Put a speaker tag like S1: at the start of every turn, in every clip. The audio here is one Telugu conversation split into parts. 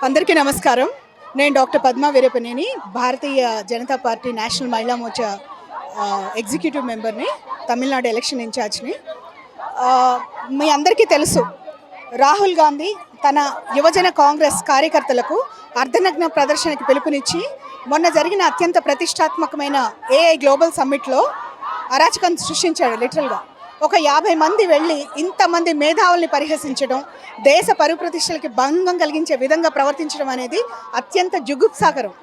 S1: అందరికీ నమస్కారం. నేను doctor Padma Veerapaneni, Bharatiya Janata party national మహిళా మోర్చా ఎగ్జిక్యూటివ్ మెంబర్ని, తమిళనాడు ఎలక్షన్ ఇన్ఛార్జ్ని. మీ అందరికీ తెలుసు, రాహుల్ గాంధీ తన యువజన కాంగ్రెస్ కార్యకర్తలకు అర్ధనగ్న ప్రదర్శనకి పిలుపునిచ్చి మొన్న జరిగిన అత్యంత ప్రతిష్టాత్మకమైన ఏఐ గ్లోబల్ సమ్మిట్లో అరాచకం సృష్టించాడు. లిటరల్గా ఒక 50 మంది వెళ్ళి ఇంతమంది మేధావుల్ని పరిహసించడం, దేశ పరుప్రతిష్టలకి భంగం కలిగించే విధంగా ప్రవర్తించడం అనేది అత్యంత జుగుప్సాకరం.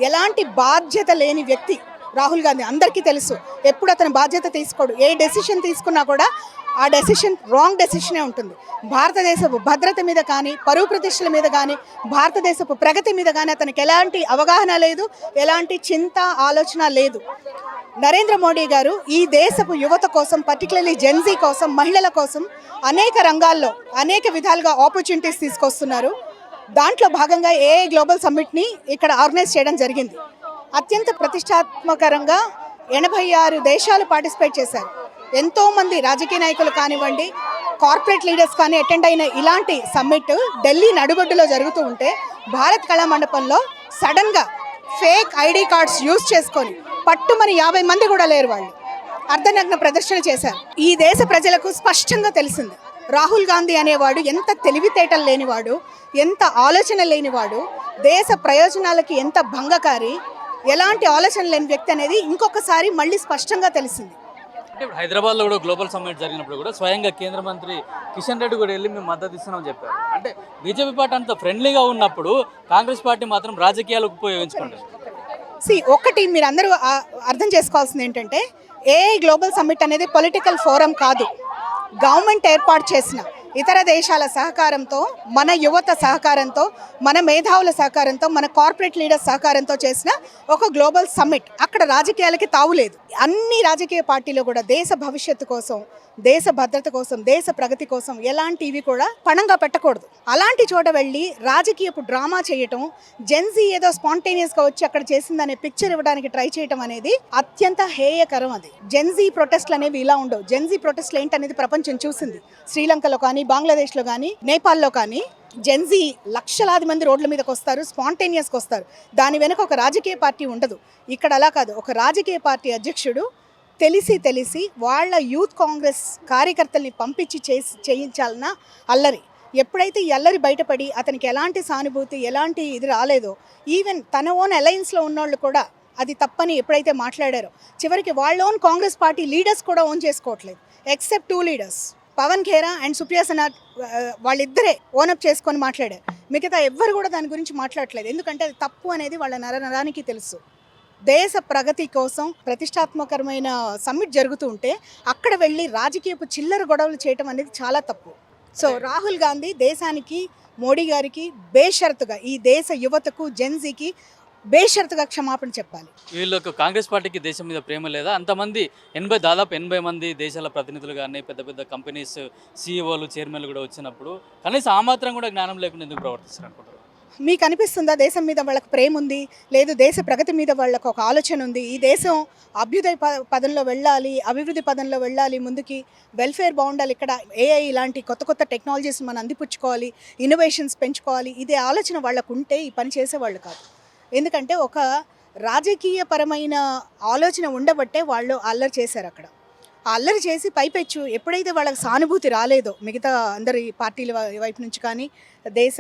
S1: ఎలాంటి బాధ్యత లేని వ్యక్తి రాహుల్ గాంధీ. అందరికీ తెలుసు, ఎప్పుడు అతను బాధ్యత తీసుకోడు. ఏ డెసిషన్ తీసుకున్నా కూడా ఆ డెసిషన్ రాంగ్ డెసిషనే ఉంటుంది. భారతదేశపు భద్రత మీద కానీ, పరువు ప్రతిష్టల మీద కానీ, భారతదేశపు ప్రగతి మీద కానీ అతనికి ఎలాంటి అవగాహన లేదు, ఎలాంటి చింత ఆలోచన లేదు. నరేంద్ర మోడీ గారు ఈ దేశపు యువత కోసం, పర్టికులర్లీ జెన్జీ కోసం, మహిళల కోసం అనేక రంగాల్లో అనేక విధాలుగా ఆపర్చునిటీస్ తీసుకొస్తున్నారు. దాంట్లో భాగంగా ఏఐ గ్లోబల్ సమ్మిట్ని ఇక్కడ ఆర్గనైజ్ చేయడం జరిగింది. అత్యంత ప్రతిష్టాత్మకంగా 86 దేశాలు పార్టిసిపేట్ చేశారు. ఎంతోమంది రాజకీయ నాయకులు కానివ్వండి, కార్పొరేట్ లీడర్స్ కానీ అటెండ్ అయిన ఇలాంటి సమ్మిట్ ఢిల్లీ నడుబొడ్డులో జరుగుతూ ఉంటే భారత్ కళా మండపంలో సడన్గా ఫేక్ ఐడి కార్డ్స్ యూజ్ చేసుకొని పట్టుమని 50 మంది కూడా లేరు, వాళ్ళు అర్ధనగ్న ప్రదర్శన చేశారు. ఈ దేశ ప్రజలకు స్పష్టంగా తెలిసింది, రాహుల్ గాంధీ అనేవాడు ఎంత తెలివితేటలు లేనివాడు, ఎంత ఆలోచన లేనివాడు, దేశ ప్రయోజనాలకి ఎంత భంగకారి, ఎలాంటి ఆలోచన లేని వ్యక్తి అనేది ఇంకొకసారి మళ్ళీ స్పష్టంగా తెలిసింది.
S2: అంటే హైదరాబాద్లో కూడా గ్లోబల్ సమ్మిట్ జరిగినప్పుడు కూడా స్వయంగా కేంద్ర మంత్రి కిషన్ రెడ్డి కూడా వెళ్ళి మేము మద్దతు ఇస్తున్నామని చెప్పారు. అంటే బీజేపీ పార్టీ అంత ఫ్రెండ్లీగా ఉన్నప్పుడు కాంగ్రెస్ పార్టీ మాత్రం రాజకీయాలకు ఉపయోగించుకుంటారు.
S1: ఒకటి మీరు అందరూ అర్థం చేసుకోవాల్సింది ఏంటంటే, ఏఐ గ్లోబల్ సమ్మిట్ అనేది పొలిటికల్ ఫోరం కాదు. గవర్నమెంట్ ఏర్పాటు చేసిన ఇతర దేశాల సహకారంతో, మన యువత సహకారంతో, మన మేధావుల సహకారంతో, మన కార్పొరేట్ లీడర్స్ సహకారంతో చేసిన ఒక గ్లోబల్ సమ్మిట్. అక్కడ రాజకీయాలకి తావులేదు. అన్ని రాజకీయ పార్టీలు కూడా దేశ భవిష్యత్తు కోసం, దేశ భద్రత కోసం, దేశ ప్రగతి కోసం ఎలాంటివి కూడా పణంగా పెట్టకూడదు. అలాంటి చోట వెళ్ళి రాజకీయపు డ్రామా చేయటం, జెన్జీ ఏదో స్పాంటేనియస్గా వచ్చి అక్కడ చేసిందనే పిక్చర్ ఇవ్వడానికి ట్రై చేయటం అనేది అత్యంత హేయకరం. అది జెన్జీ ప్రొటెస్ట్లు అనేవి ఇలా ఉండవు. జెన్జీ ప్రొటెస్ట్లు ఏంటనేది ప్రపంచం చూసింది. శ్రీలంకలో కానీ, బంగ్లాదేశ్లో కానీ, నేపాల్లో కానీ జెన్జీ లక్షలాది మంది రోడ్ల మీదకి వస్తారు, స్పాంటేనియస్గా వస్తారు. దాని వెనక ఒక రాజకీయ పార్టీ ఉండదు. ఇక్కడ అలా కాదు. ఒక రాజకీయ పార్టీ అధ్యక్షుడు తెలిసి వాళ్ళ యూత్ కాంగ్రెస్ కార్యకర్తల్ని పంపించి చేయించాలన్న అల్లరి. ఎప్పుడైతే ఈ అల్లరి బయటపడి అతనికి ఎలాంటి సానుభూతి, ఎలాంటి ఇది రాలేదో, ఈవెన్ తన ఓన్ అలయన్స్లో ఉన్నోళ్ళు కూడా అది తప్పని ఎప్పుడైతే మాట్లాడారో, చివరికి వాళ్ళ ఓన్ కాంగ్రెస్ పార్టీ లీడర్స్ కూడా ఓన్ చేసుకోవట్లేదు, except 2 leaders, Pavan Khera and Supriya సేన. వాళ్ళిద్దరే ఓనప్ చేసుకొని మాట్లాడారు. మిగతా ఎవ్వరు కూడా దాని గురించి మాట్లాడట్లేదు. ఎందుకంటే అది తప్పు అనేది వాళ్ళ నరానికి తెలుసు. దేశ ప్రగతి కోసం ప్రతిష్టాత్మకరమైన సమ్మిట్ జరుగుతూ ఉంటే అక్కడ వెళ్ళి రాజకీయపు చిల్లర గొడవలు చేయటం అనేది చాలా తప్పు. సో రాహుల్ గాంధీ దేశానికి, మోడీ గారికి బేషరతుగా, ఈ దేశ యువతకు, జెన్జీకి బేషరతుగా క్షమాపణ చెప్పాలి.
S2: వీళ్ళకు కాంగ్రెస్ పార్టీకి దేశం మీద ప్రేమ లేదా? అంతమంది దాదాపు 80 మంది దేశాల ప్రతినిధులు కానీ, పెద్ద పెద్ద కంపెనీస్ సీఈఓలు, చైర్మన్లు కూడా వచ్చినప్పుడు కనీసం ఆ మాత్రం కూడా జ్ఞానం లేకుండా ఎందుకు ప్రవర్తిస్తారు అనుకుంటారు?
S1: మీకు అనిపిస్తుందా దేశం మీద వాళ్ళకి ప్రేమ ఉంది, లేదు దేశ ప్రగతి మీద వాళ్ళకు ఒక ఆలోచన ఉంది, ఈ దేశం అభ్యుదయ పదంలో వెళ్ళాలి, అభివృద్ధి పదంలో వెళ్ళాలి, ముందుకి వెల్ఫేర్ బాగుండాలి, ఇక్కడ ఏఐ ఇలాంటి కొత్త కొత్త టెక్నాలజీస్ మనం అందిపుచ్చుకోవాలి, ఇన్నోవేషన్స్ పెంచుకోవాలి, ఇదే ఆలోచన వాళ్ళకు ఉంటే ఈ పని చేసేవాళ్ళు కాదు. ఎందుకంటే ఒక రాజకీయపరమైన ఆలోచన ఉండబట్టే వాళ్ళు అల్లరి చేశారు. అక్కడ ఆ అల్లరి చేసి పైపెచ్చు ఎప్పుడైతే వాళ్ళకి సానుభూతి రాలేదో, మిగతా అందరి పార్టీల వైపు నుంచి కానీ, దేశ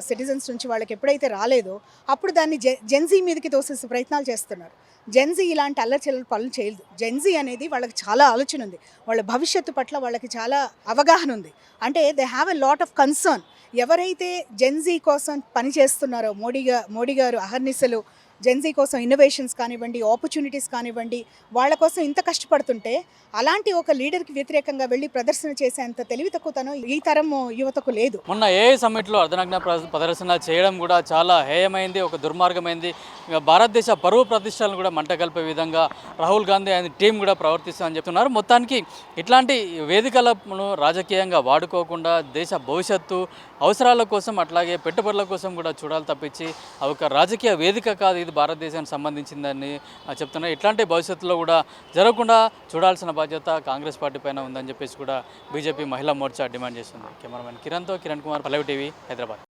S1: సిటిజన్స్ నుంచి వాళ్ళకి ఎప్పుడైతే రాలేదో, అప్పుడు దాన్ని జెన్జీ మీదకి తోసేసే ప్రయత్నాలు చేస్తున్నారు. జెన్జీ ఇలాంటి అల్లరి చిల్లర పనులు చేయలేదు. జెన్జీ అనేది వాళ్ళకి చాలా ఆలోచన ఉంది, వాళ్ళ భవిష్యత్తు పట్ల వాళ్ళకి చాలా అవగాహన ఉంది. అంటే they have a lot of concern. ఎవరైతే జెన్జీ కోసం పనిచేస్తున్నారో, మోడీ గారు అహర్నిశలు జెన్జీ కోసం ఇన్నోవేషన్స్ కానివ్వండి, ఆపర్చునిటీస్ కానివ్వండి, వాళ్ళ కోసం ఇంత కష్టపడుతుంటే అలాంటి ఒక లీడర్కి వ్యతిరేకంగా వెళ్ళి ప్రదర్శన చేసేంత తెలివి తక్కువతనం ఈ తరం యువతకు లేదు.
S2: మొన్న ఏఐ సమ్మిట్లో అర్ధనగ్న ప్రదర్శన చేయడం కూడా చాలా హేయమైంది, ఒక దుర్మార్గమైంది. భారతదేశ పరువు ప్రతిష్టలను కూడా మంట కలిపే విధంగా రాహుల్ గాంధీ ఆయన టీం కూడా ప్రవర్తిస్తామని చెప్తున్నారు. మొత్తానికి ఇట్లాంటి వేదికలను రాజకీయంగా వాడుకోకుండా దేశ భవిష్యత్తు అవసరాల కోసం, అట్లాగే పెట్టుబడుల కోసం కూడా చూడాలి తప్పించి ఒక రాజకీయ వేదిక కాదు, ఇది భారతదేశానికి సంబంధించిందని చెప్తున్నారు. ఇట్లాంటి భవిష్యత్తులో కూడా జరగకుండా చూడాల్సిన బాధ్యత కాంగ్రెస్ పార్టీ పైన ఉందని చెప్పేసి కూడా బీజేపీ మహిళా మోర్చా డిమాండ్ చేస్తుంది. కెమెరామెన్ కిరణ్తో కిరణ్ కుమార్, పల్లవి టీవీ, హైదరాబాద్.